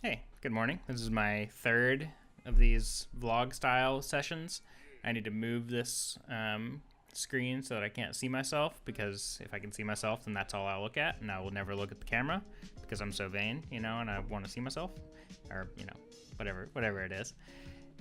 Hey, good morning. This is my third of these vlog style sessions. I need to move this screen so that I can't see myself, because if I can see myself, then that's all I'll look at, and I will never look at the camera because I'm so vain, and I want to see myself, or whatever it is.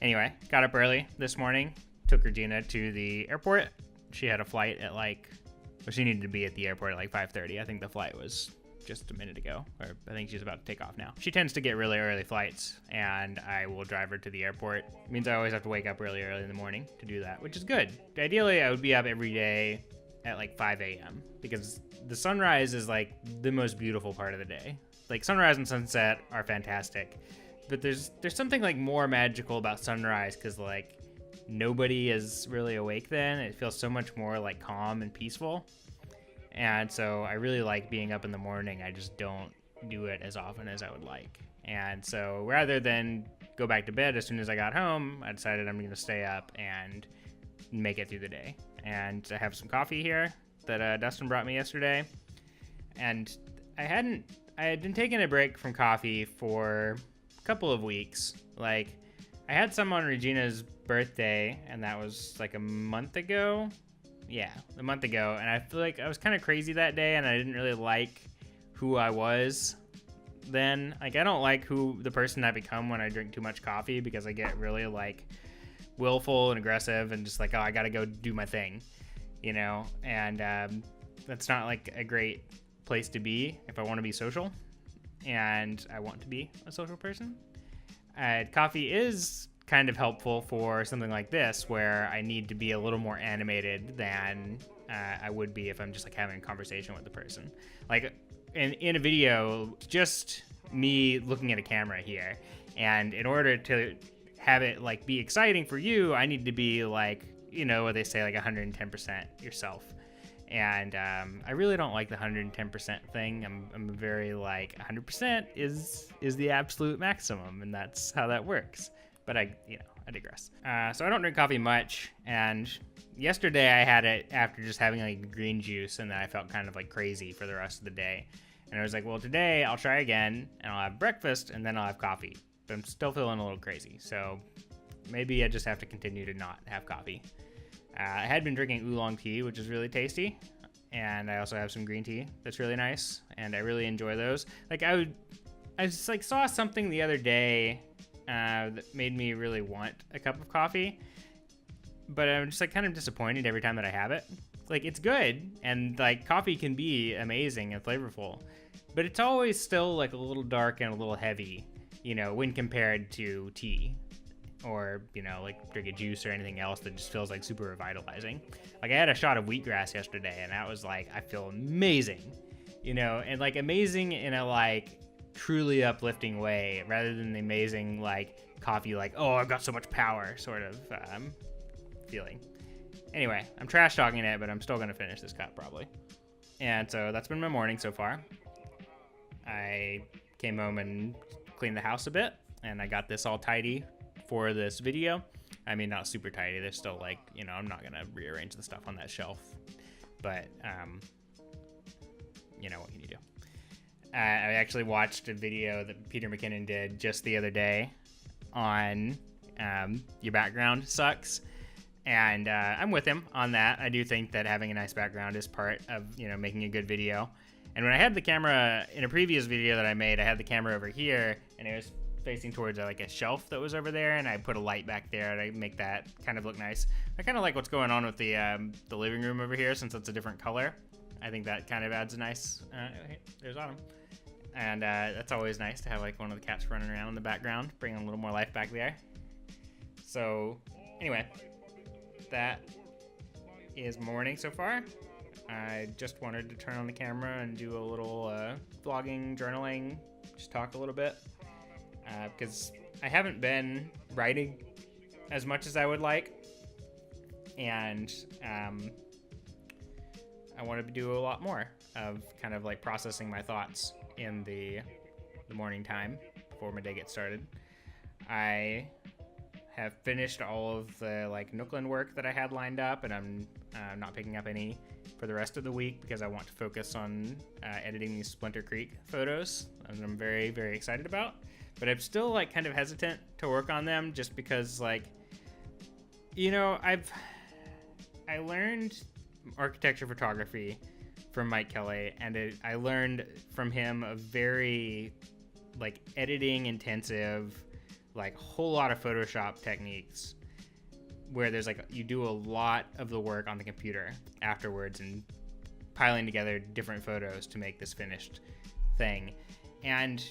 Anyway, got up early this morning, took Regina to the airport. She had a flight at she needed to be at the airport at 5:30. I think the flight was just a minute ago, or I think she's about to take off now. She tends to get really early flights, and I will drive her to the airport. It means I always have to wake up really early in the morning to do that, which is good. Ideally, I would be up every day at 5 a.m. because the sunrise is the most beautiful part of the day. Sunrise and sunset are fantastic, but there's something more magical about sunrise, because nobody is really awake then. It feels so much more calm and peaceful. And so I really like being up in the morning. I just don't do it as often as I would like. And so rather than go back to bed as soon as I got home, I decided I'm going to stay up and make it through the day. And I have some coffee here that Dustin brought me yesterday. And I had been taking a break from coffee for a couple of weeks. I had some on Regina's birthday, and that was a month ago. Yeah, a month ago, and I feel I was kind of crazy that day, and I didn't really like who I was then. I don't like the person I become when I drink too much coffee, because I get really willful and aggressive and just oh, I gotta go do my thing, and that's not a great place to be if I want to be social, and I want to be a social person. Coffee is kind of helpful for something like this, where I need to be a little more animated than I would be if I'm just having a conversation with the person. In a video, just me looking at a camera here, and in order to have it be exciting for you, I need to be what they say, 110% yourself. And I really don't like the 110% thing. I'm very 100% is the absolute maximum, and that's how that works. But I digress. So I don't drink coffee much, and yesterday I had it after just having green juice, and then I felt kind of crazy for the rest of the day. And I was well, today I'll try again, and I'll have breakfast, and then I'll have coffee. But I'm still feeling a little crazy, so maybe I just have to continue to not have coffee. I had been drinking oolong tea, which is really tasty, and I also have some green tea that's really nice, and I really enjoy those. I just saw something the other day that made me really want a cup of coffee, but I'm just kind of disappointed every time that I have it. It's good, and coffee can be amazing and flavorful, but it's always still a little dark and a little heavy, when compared to tea, or drink a juice or anything else that just feels super revitalizing. I had a shot of wheatgrass yesterday, and that was I feel amazing, and amazing in a truly uplifting way, rather than the amazing coffee oh, I've got so much power sort of feeling. Anyway, I'm trash talking it, but I'm still gonna finish this cup probably. And so that's been my morning so far. I came home and cleaned the house a bit, and I got this all tidy for this video. I mean, not super tidy. There's still I'm not gonna rearrange the stuff on that shelf, but what can you do? I actually watched a video that Peter McKinnon did just the other day on your background sucks, and I'm with him on that. I do think that having a nice background is part of making a good video. And when I had the camera in a previous video that I made, I had the camera over here, and it was facing towards a shelf that was over there, and I put a light back there to make that kind of look nice. I kind of like what's going on with the living room over here, since it's a different color. I think that kind of adds a nice there's Autumn. And that's always nice to have one of the cats running around in the background, bringing a little more life back there. So anyway, that is morning so far. I just wanted to turn on the camera and do a little vlogging, journaling, just talk a little bit, because I haven't been writing as much as I would like, and I wanted to do a lot more of kind of processing my thoughts in the morning time before my day gets started. I have finished all of the Nooklin work that I had lined up, and I'm not picking up any for the rest of the week because I want to focus on editing these Splinter Creek photos, and I'm very, very excited about. but I'm still like kind of hesitant to work on them just because like, you know, I learned architecture photography from Mike Kelly, and I learned from him a very like editing intensive, like whole lot of Photoshop techniques where there's like you do a lot of the work on the computer afterwards and piling together different photos to make this finished thing. And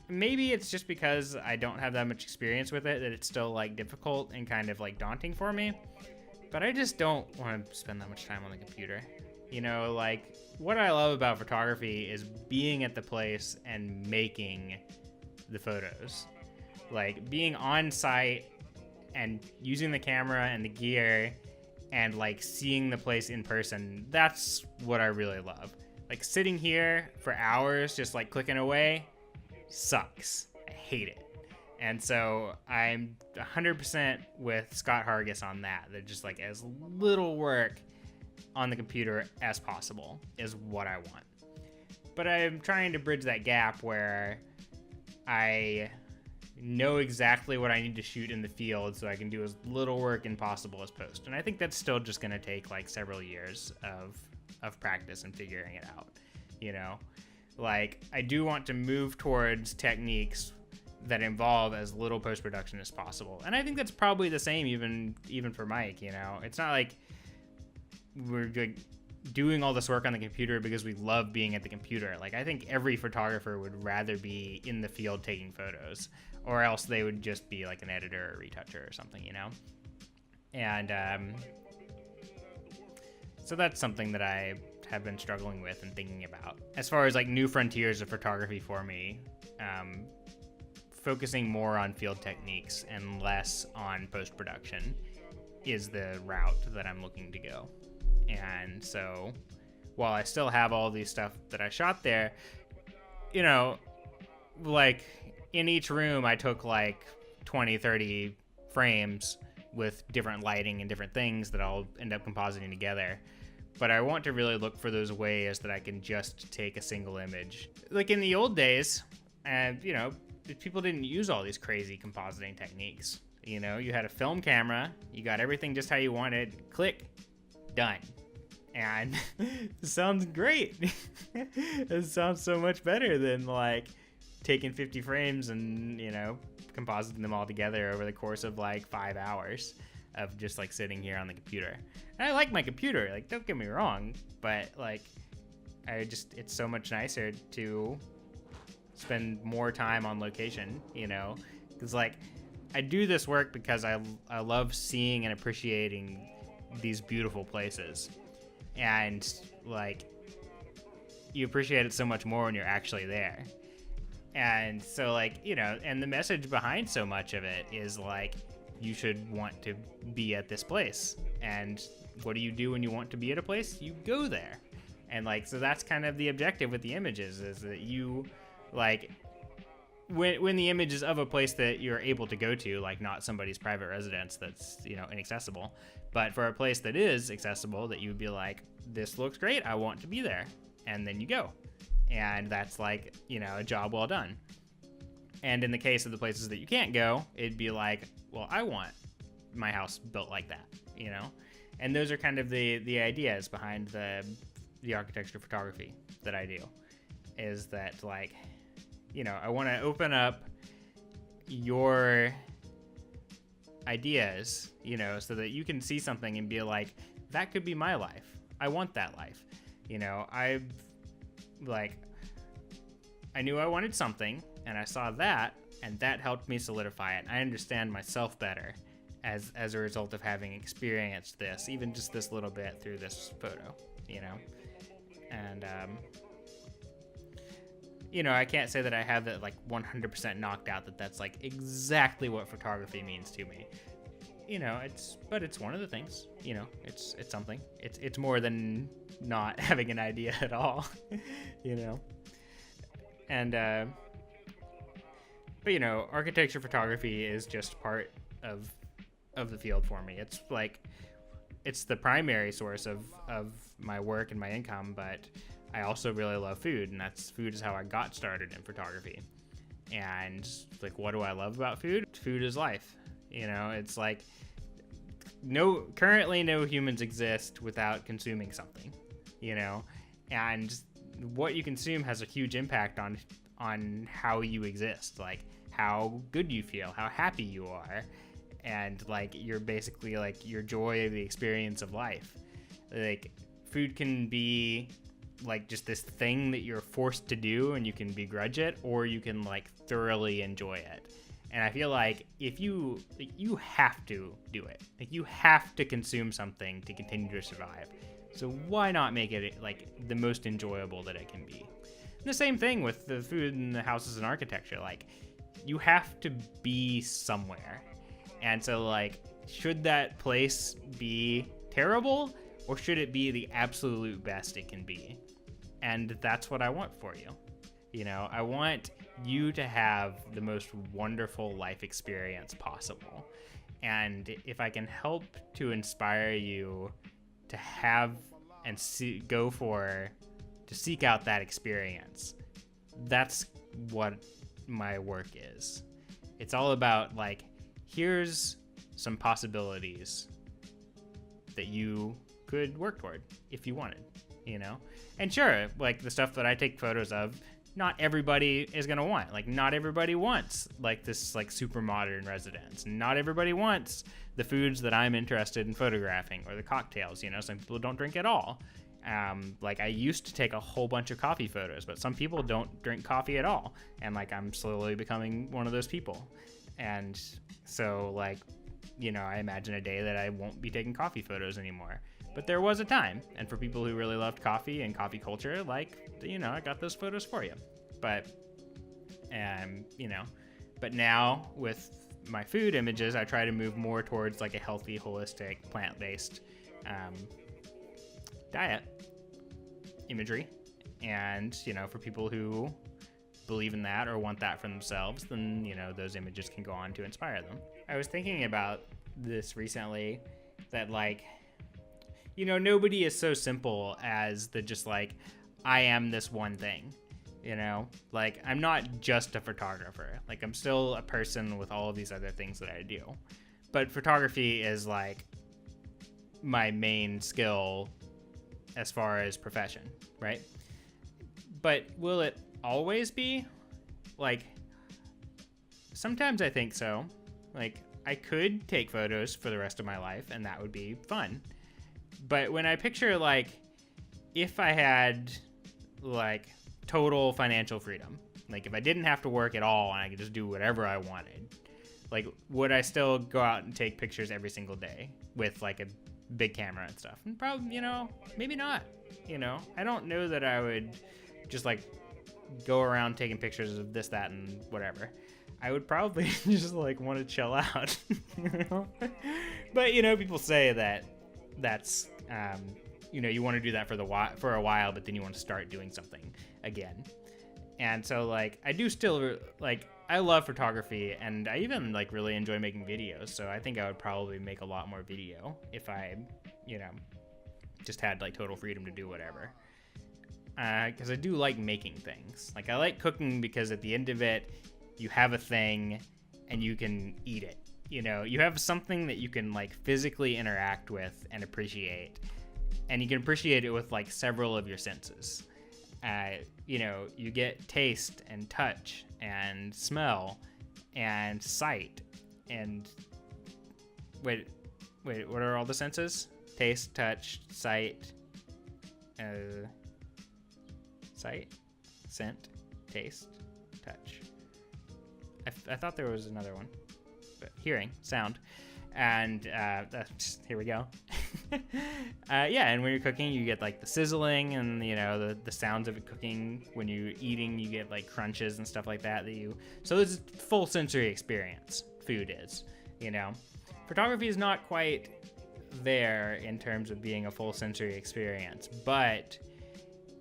maybe it's just because I don't have that much experience with it that it's still like difficult and kind of like daunting for me. But I just don't want to spend that much time on the computer. You know, like what I love about photography is being at the place and making the photos. Like being on site and using the camera and the gear and like seeing the place in person. That's what I really love. Like sitting here for hours just like clicking away sucks. I hate it. And so I'm 100% with Scott Hargis on that. They're just like as little work on the computer as possible is what I want. But I'm trying to bridge that gap where I know exactly what I need to shoot in the field so I can do as little work as possible as post. And I think that's still just going to take like several years of practice and figuring it out. You know, like I do want to move towards techniques that involve as little post-production as possible. And I think that's probably the same even for Mike, you know. It's not like we're like doing all this work on the computer because we love being at the computer. Like I think every photographer would rather be in the field taking photos, or else they would just be like an editor or retoucher or something, you know. And so that's something that I have been struggling with and thinking about. As far as like new frontiers of photography for me, focusing more on field techniques and less on post-production is the route that I'm looking to go. And so while I still have all these stuff that I shot there, you know, like in each room I took like 20, 30 frames with different lighting and different things that I'll end up compositing together. But I want to really look for those ways that I can just take a single image. Like in the old days, and you know, people didn't use all these crazy compositing techniques. You know, you had a film camera, you got everything just how you wanted, click, done. And it sounds great. It sounds so much better than like taking 50 frames and, you know, compositing them all together over the course of like 5 hours of just like sitting here on the computer. And I like my computer, like don't get me wrong, but like it's so much nicer to spend more time on location, you know, because like I do this work because I love seeing and appreciating these beautiful places, and like you appreciate it so much more when you're actually there. And so like, you know, and the message behind so much of it is like you should want to be at this place. And what do you do when you want to be at a place? You go there. And like, so that's kind of the objective with the images, is that you like when the image is of a place that you're able to go to, like not somebody's private residence that's, you know, inaccessible, but for a place that is accessible, that you would be like, this looks great, I want to be there. And then you go. And that's like, you know, a job well done. And in the case of the places that you can't go, it'd be like, well, I want my house built like that, you know? And those are kind of the ideas behind the architecture photography that I do, is that like, you know, I want to open up your ideas, you know, so that you can see something and be like, that could be my life. I want that life. You know, I knew I wanted something, and I saw that, and that helped me solidify it. I understand myself better as a result of having experienced this, even just this little bit through this photo, you know? And, you know, I can't say that I have it like 100% knocked out, that's like exactly what photography means to me. You know, but it's one of the things, you know, it's something. It's more than not having an idea at all, you know? And, but you know, architecture photography is just part of the field for me. It's like, it's the primary source of my work and my income, but I also really love food, and food is how I got started in photography. And like, what do I love about food? Food is life. It's like currently no humans exist without consuming something, and what you consume has a huge impact on how you exist, like how good you feel, how happy you are, and like you're basically like your joy of the experience of life. Like food can be like just this thing that you're forced to do and you can begrudge it, or you can like thoroughly enjoy it. And I feel like if you have to do it, like you have to consume something to continue to survive. So why not make it like the most enjoyable that it can be? And the same thing with the food and the houses and architecture. Like you have to be somewhere. And so like, should that place be terrible, or should it be the absolute best it can be? And that's what I want for you. I want you to have the most wonderful life experience possible. And if I can help to inspire you to have and to seek out that experience, that's what my work is. It's all about like, here's some possibilities that you could work toward if you wanted, and sure, like the stuff that I take photos of, not everybody is going to want. Like not everybody wants like this like super modern residence. Not everybody wants the foods that I'm interested in photographing, or the cocktails. Some people don't drink at all. Like I used to take a whole bunch of coffee photos, but some people don't drink coffee at all, and like I'm slowly becoming one of those people. And so like, I imagine a day that I won't be taking coffee photos anymore. But there was a time, and for people who really loved coffee and coffee culture, like, I got those photos for you. But, but now with my food images, I try to move more towards like a healthy, holistic, plant-based diet imagery. And, for people who believe in that or want that for themselves, then, those images can go on to inspire them. I was thinking about this recently, that like, nobody is so simple as the just like, I am this one thing, like I'm not just a photographer. Like I'm still a person with all of these other things that I do. But photography is like my main skill as far as profession, right? But will it always be? Like, sometimes I think so. Like, I could take photos for the rest of my life, and that would be fun. But when I picture, like, if I had, like, total financial freedom, like, if I didn't have to work at all and I could just do whatever I wanted, like, would I still go out and take pictures every single day with, like, a big camera and stuff? And probably, maybe not, I don't know that I would just, like, go around taking pictures of this, that, and whatever. I would probably just, like, want to chill out, But, people say that that's, you want to do that for a while, but then you want to start doing something again. And so, like, I do still, like, I love photography, and I even, like, really enjoy making videos, so I think I would probably make a lot more video if I, just had, like, total freedom to do whatever. Because I do like making things. Like, I like cooking because at the end of it, you have a thing, and you can eat it. You have something that you can, like, physically interact with and appreciate. And you can appreciate it with, like, several of your senses. You get taste and touch and smell and sight and... Wait, what are all the senses? Taste, touch, sight, sight, scent, taste, touch. I thought there was another one. But hearing, sound, and here we go. And when you're cooking, you get like the sizzling and the sounds of it cooking. When you're eating, you get like crunches and stuff like that. So it's a full sensory experience. Food is, photography is not quite there in terms of being a full sensory experience, but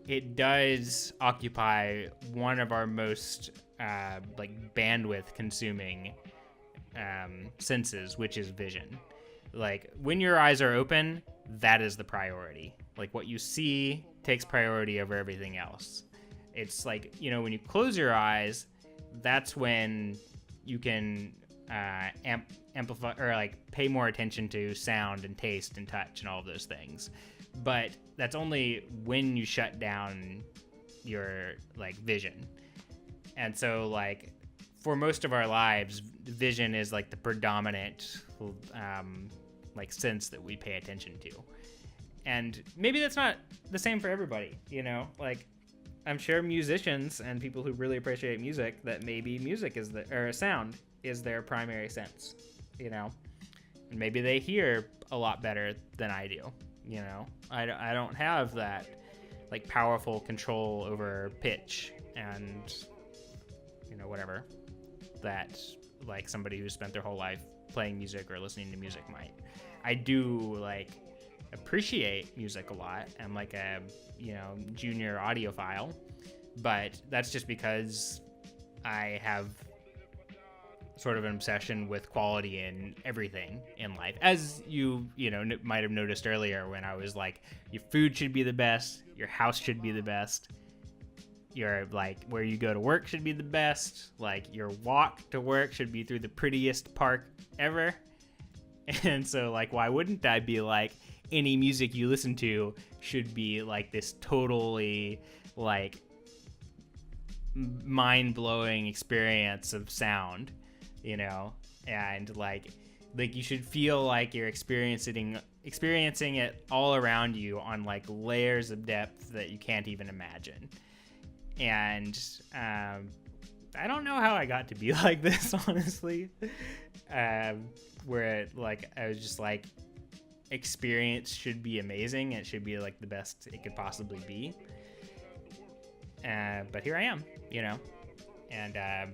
it does occupy one of our most like bandwidth consuming senses, which is vision. Like when your eyes are open, that is the priority. Like what you see takes priority over everything else. It's like, when you close your eyes, that's when you can amplify or like pay more attention to sound and taste and touch and all of those things. But that's only when you shut down your like vision. And so like for most of our lives, vision is like the predominant like sense that we pay attention to. And maybe that's not the same for everybody, you know? Like I'm sure musicians and people who really appreciate music, that maybe music is or sound is their primary sense, you know? And maybe they hear a lot better than I do, you know? I don't have that like powerful control over pitch and, you know, whatever, that like somebody who spent their whole life playing music or listening to music might. I do like appreciate music a lot. I'm like a, you know, junior audiophile, but that's just because I have sort of an obsession with quality in everything in life. As you know, might have noticed earlier when I was like, your food should be the best, your house should be the best, your like where you go to work should be the best, like your walk to work should be through the prettiest park ever. And so like, why wouldn't I be like, any music you listen to should be like this totally like mind-blowing experience of sound, you know? And like you should feel like you're experiencing it all around you on like layers of depth that you can't even imagine. And I don't know how I got to be like this, honestly. Where like I was just like, experience should be amazing. It should be like the best it could possibly be. But here I am, you know, and I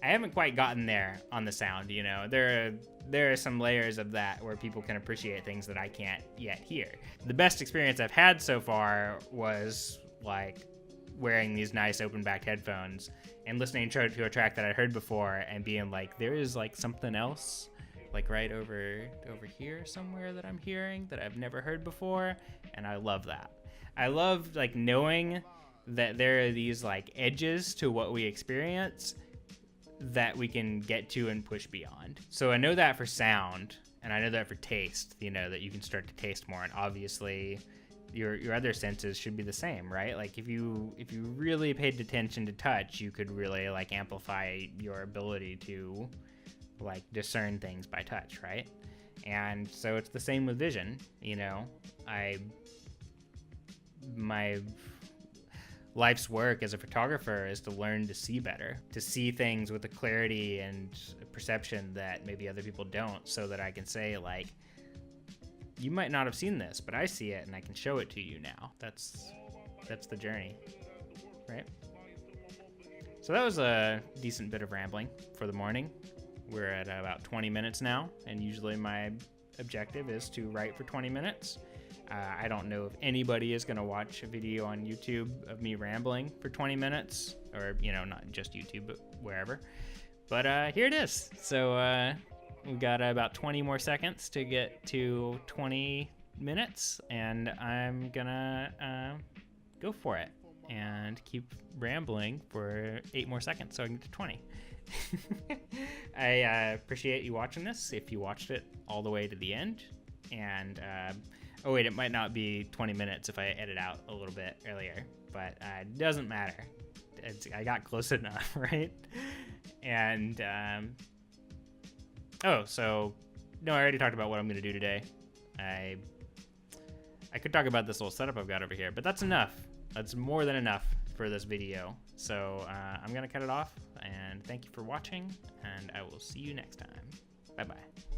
haven't quite gotten there on the sound, you know. There are some layers of that where people can appreciate things that I can't yet hear. The best experience I've had so far was like wearing these nice open-backed headphones and listening to a track that I'd heard before and being like, there is like something else like right over here somewhere that I'm hearing that I've never heard before. And I love that. I love like knowing that there are these like edges to what we experience that we can get to and push beyond. So I know that for sound, and I know that for taste, you know, that you can start to taste more. And obviously your other senses should be the same, right? Like if you really paid attention to touch, you could really like amplify your ability to like discern things by touch, right? And so it's the same with vision, you know. My life's work as a photographer is to learn to see better, to see things with a clarity and a perception that maybe other people don't, so that I can say like, you might not have seen this, but I see it and I can show it to you now. That's the journey, right? So that was a decent bit of rambling for the morning. We're at about 20 minutes now, and usually my objective is to write for 20 minutes. I don't know if anybody is going to watch a video on YouTube of me rambling for 20 minutes, or, you know, not just YouTube, but wherever. But here it is. So we've got about 20 more seconds to get to 20 minutes, and I'm going to go for it and keep rambling for 8 more seconds so I can get to 20. I appreciate you watching this, if you watched it all the way to the end. And oh wait, it might not be 20 minutes if I edit out a little bit earlier, but it doesn't matter. I got close enough, right? And so no, I already talked about what I'm going to do today. I could talk about this little setup I've got over here, but that's enough. That's more than enough for this video. So I'm going to cut it off, and thank you for watching, and I will see you next time. Bye-bye.